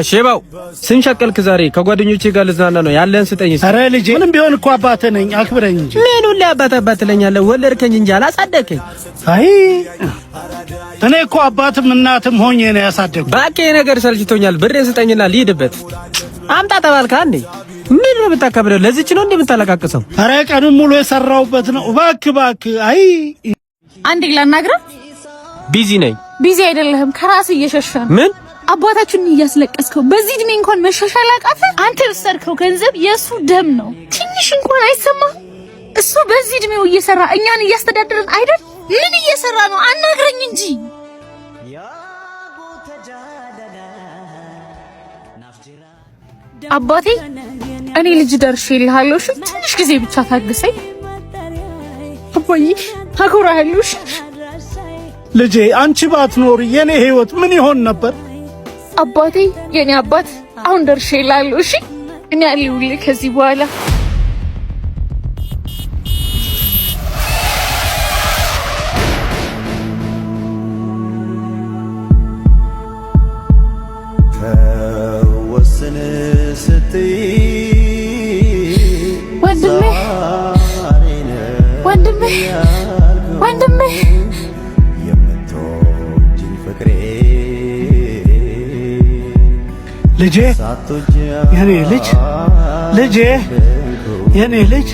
ሼባው ስንሸቀልክ ዛሬ ከጓደኞቼ ጋር ልዝናና ነው ያለን ስጠኝ። ኧረ ልጄ ምንም ቢሆን እኮ አባትህ ነኝ አክብረኝ እንጂ። ምን ሁሌ አባት ትለኛለህ? ወለድከኝ እንጂ አላሳደከኝ። አይ እኔ እኮ አባትም እናትም ሆኜ ነው ያሳደኩ። እባክህ ነገር ሰልችቶኛል። ብሬን ስጠኝና ልሂድበት። አምጣ ተባልካ እንዴ? ምን ነው የምታከብረው? ለዚች ነው እንዴ የምታለቃቅሰው? ኧረ ቀኑን ሙሉ የሰራሁበት ነው። እባክህ አይ አንዴ ላናግረው። ቢዚ ነኝ። ቢዚ አይደለህም፣ ከራስ እየሸሸ ነው። ምን አባታችሁን እያስለቀስከው በዚህ እድሜ እንኳን መሻሻል አቃተ? አንተ የወሰድከው ገንዘብ የእሱ ደም ነው። ትንሽ እንኳን አይሰማህ? እሱ በዚህ እድሜው እየሰራ እኛን እያስተዳደረን አይደል? ምን እየሰራ ነው? አናግረኝ እንጂ። አባቴ እኔ ልጅ ደርሼልሃለሁ። እሺ ትንሽ ጊዜ ብቻ ታግሰኝ። አባዬ አኮራሃለሁ። ልጄ አንቺ ባትኖር የኔ ህይወት ምን ይሆን ነበር? አባቴ የኔ አባት አሁን ደርሼልሃለሁ። እሺ እኔ አለሁልህ ከዚህ በኋላ። ወንድሜ ልጄ የኔ ልጅ የኔ ልጅ